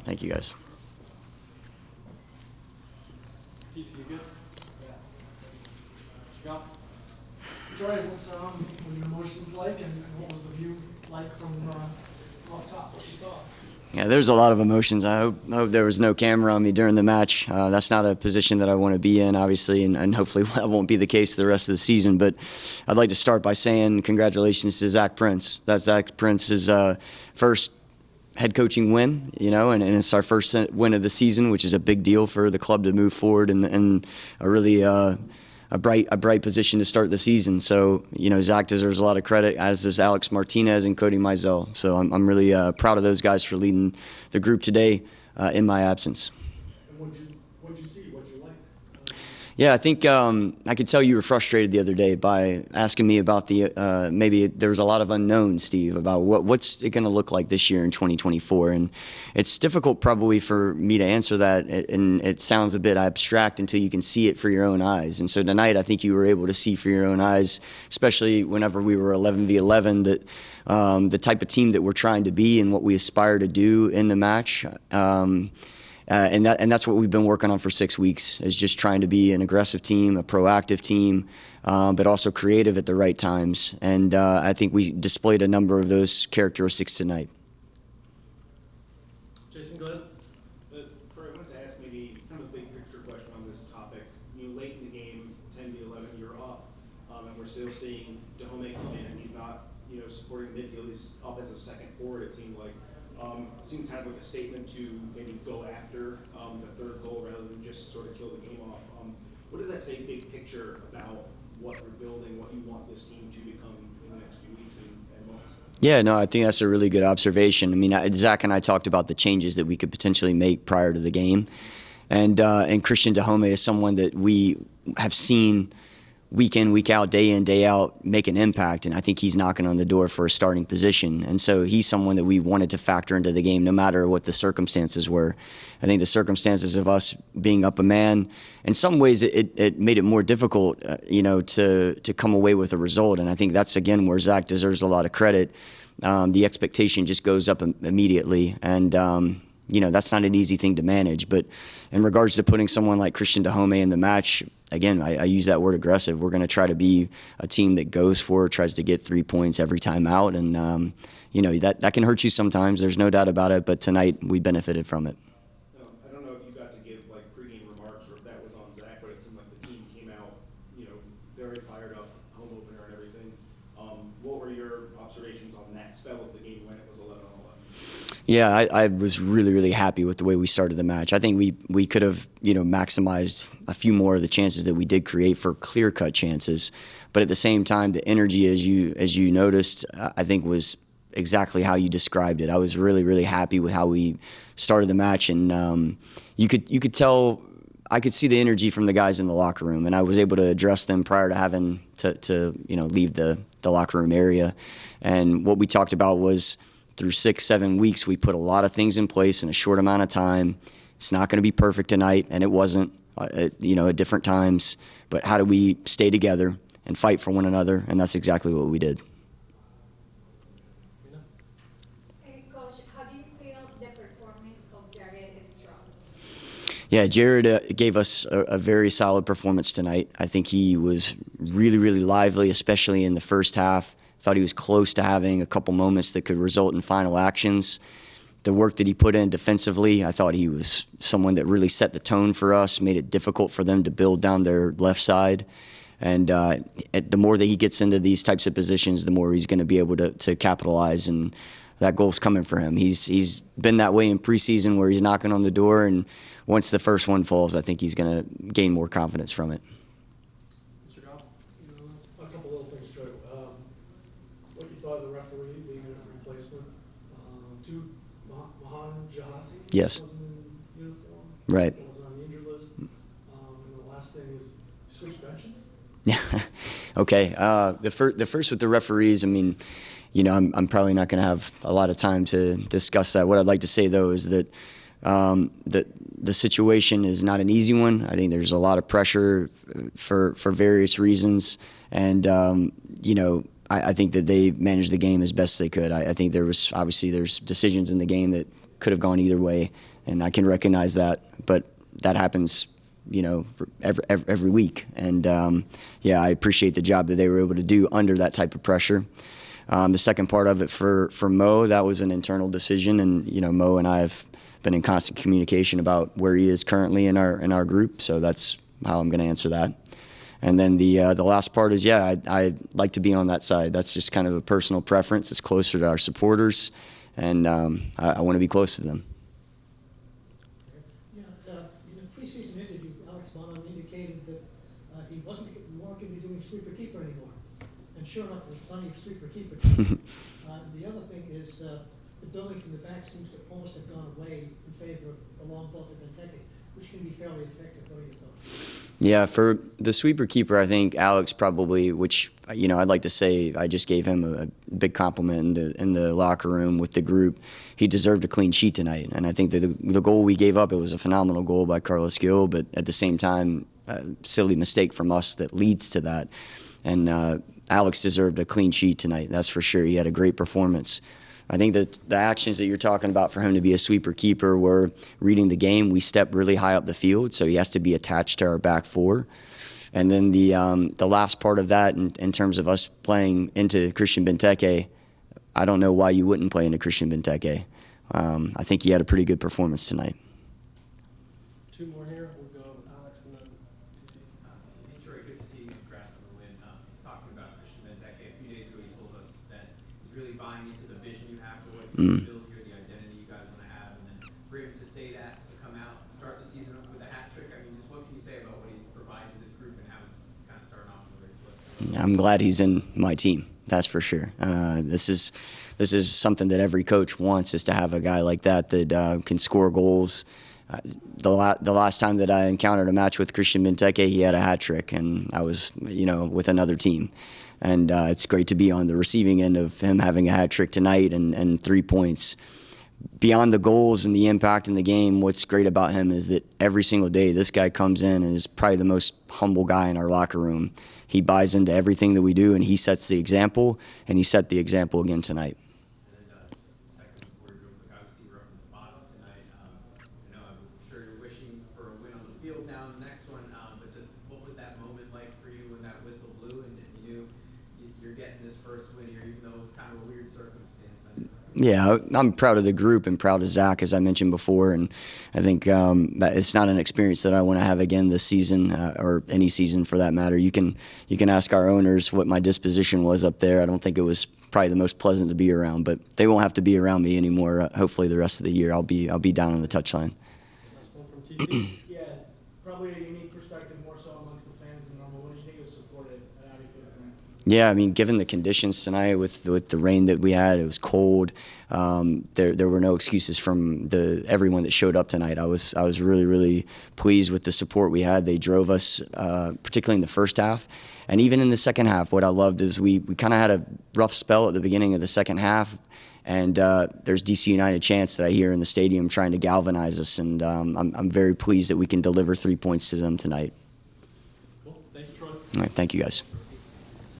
Thank you, guys. TC, you good? Yeah. Troy, what were your emotions like, and what was the view like from up top, what you saw? Yeah, there's a lot of emotions. I hope there was no camera on me during the match. That's not a position that I want to be in, obviously, and hopefully that won't be the case the rest of the season. But I'd like to start by saying congratulations to Zach Prince. That's Zach Prince's first head coaching win, and it's our first win of the season, which is a big deal for the club to move forward in a really a bright position to start the season. So, Zach deserves a lot of credit, as does Alex Martinez and Cody Mizell. So I'm really proud of those guys for leading the group today in my absence. And what'd you see? What'd you like? Yeah, I think I could tell you were frustrated the other day by asking me about the maybe there was a lot of unknowns, Steve, about what's it going to look like this year in 2024. And it's difficult probably for me to answer that, and it sounds a bit abstract until you can see it for your own eyes. And so tonight I think you were able to see for your own eyes, especially whenever we were 11v11, that the type of team that we're trying to be and what we aspire to do in the match. And that's what we've been working on for 6 weeks, is just trying to be an aggressive team, a proactive team, but also creative at the right times. And I think we displayed a number of those characteristics tonight. Jason, go ahead. Troy, I wanted to ask maybe kind of a big picture question on this topic. Late in the game, 10-11, you're up, and we're still seeing Dahomey come in, and he's not, supporting the midfield. He's up as a second forward, it seemed like. It seemed kind of like a statement to maybe go after the third goal rather than just sort of kill the game off. What does that say big picture about what you're building, what you want this team to become in the next few weeks and months? Yeah, no, I think that's a really good observation. I mean, Zach and I talked about the changes that we could potentially make prior to the game. And Christian Dahomey is someone that we have seen week in, week out, day in, day out, make an impact, and I think he's knocking on the door for a starting position. And so he's someone that we wanted to factor into the game no matter what the circumstances were. I think the circumstances of us being up a man, in some ways it made it more difficult, to come away with a result. And I think that's, again, where Zach deserves a lot of credit. The expectation just goes up immediately, and that's not an easy thing to manage. But in regards to putting someone like Christian Dahomey in the match, again, I use that word aggressive. We're going to try to be a team that goes for it, tries to get 3 points every time out. And, that can hurt you sometimes. There's no doubt about it. But tonight we benefited from it. I don't know if you got to give pregame remarks or if that was on Zach, but it seemed like the team came out, very fired up, home opener and everything. What were your observations on that spell of the game when it was 11-11? Yeah, I was really, really happy with the way we started the match. I think we could have, maximized a few more of the chances that we did create for clear-cut chances. But at the same time, the energy, as you noticed, I think was exactly how you described it. I was really, really happy with how we started the match, and you could tell. I could see the energy from the guys in the locker room, and I was able to address them prior to having to leave the locker room area. And what we talked about was, through 6-7 weeks, we put a lot of things in place in a short amount of time. It's not going to be perfect tonight, and it wasn't, at different times. But how do we stay together and fight for one another? And that's exactly what we did. Hey, Coach, how do you feel the performance of Jared Strong? Yeah, Jared gave us a very solid performance tonight. I think he was really, really lively, especially in the first half. Thought he was close to having a couple moments that could result in final actions. The work that he put in defensively, I thought he was someone that really set the tone for us, made it difficult for them to build down their left side. And the more that he gets into these types of positions, the more he's going to be able to capitalize, and that goal's coming for him. He's been that way in preseason, where he's knocking on the door, and once the first one falls, I think he's going to gain more confidence from it. Mr. Goff, a couple little things, Troy. What you thought of the referee being a replacement to Mahan Jahasi? Yes. Wasn't in uniform. Right. Wasn't on the injured list. And the last thing is, switch benches. Yeah. Okay. The first with the referees, I mean, I'm probably not going to have a lot of time to discuss that. What I'd like to say, though, is that the situation is not an easy one. I think there's a lot of pressure for various reasons, and I think that they managed the game as best they could. I think there's decisions in the game that could have gone either way, and I can recognize that. But that happens, every week. And yeah, I appreciate the job that they were able to do under that type of pressure. The second part of it for Mo, that was an internal decision, and Mo and I have been in constant communication about where he is currently in our group. So that's how I'm going to answer that. And then the last part is, yeah, I like to be on that side. That's just kind of a personal preference. It's closer to our supporters, and I want to be close to them. Yeah, in a preseason interview, Alex Bonham indicated that we weren't going to be doing sweeper keeper anymore. And sure enough, there's plenty of sweeper keeper. The other thing is the building from the back seems to almost have gone away in favor of a long ball to Benteke, which can be fairly effective. What are your thoughts? Yeah, for the sweeper keeper, I think Alex probably, which I'd like to say, I just gave him a big compliment in the locker room with the group. He deserved a clean sheet tonight, and I think that the goal we gave up, it was a phenomenal goal by Carlos Gil, but at the same time, a silly mistake from us that leads to that. And Alex deserved a clean sheet tonight, that's for sure. He had a great performance. I think that the actions that you're talking about for him to be a sweeper keeper were reading the game. We step really high up the field, so he has to be attached to our back four. And then the last part of that, in terms of us playing into Christian Benteke, I don't know why you wouldn't play into Christian Benteke. I think he had a pretty good performance tonight. Two more here. We'll go Alex and then TC. Hey, Troy, good to see you. Congrats on the win. Talking about Christian Benteke, a few days ago, you told us that he's really buying into the vision you have for what you build here, the identity you guys want to have, and then for him to say that, to come out, start the season with a hat trick. I mean, just what can you say about what he's provided to this group and how he's kind of starting off on the right foot? I'm glad he's in my team. That's for sure. This is something that every coach wants, is to have a guy like that can score goals. The last time that I encountered a match with Christian Benteke, he had a hat trick, and I was with another team. And it's great to be on the receiving end of him having a hat trick tonight and 3 points. Beyond the goals and the impact in the game, what's great about him is that every single day this guy comes in and is probably the most humble guy in our locker room. He buys into everything that we do, and he sets the example, and he set the example again tonight. And then second, before you go quick, obviously you're up in the box tonight. I'm sure you're wishing for a win on the field now in the next one, but just what was that moment like for you when that whistle blew and you knew you're getting this first win here, even though it was kind of a weird circumstance? Yeah, I'm proud of the group and proud of Zach, as I mentioned before, and I think that it's not an experience that I want to have again this season, or any season for that matter. You can ask our owners what my disposition was up there. I don't think it was probably the most pleasant to be around, but they won't have to be around me anymore. Hopefully, the rest of the year I'll be down on the touchline. Last one from TC. Yeah, it's probably a unique perspective, more so amongst the fans than normal. What did you think of the support and how do you feel tonight? Yeah, I mean, given the conditions tonight with the rain that we had, it was cold. There were no excuses from everyone that showed up tonight. I was really, really pleased with the support we had. They drove us, particularly in the first half, and even in the second half. What I loved is we kind of had a rough spell at the beginning of the second half, and there's DC United chants that I hear in the stadium trying to galvanize us, and I'm very pleased that we can deliver 3 points to them tonight. Cool. Thank you, Troy. All right, thank you guys.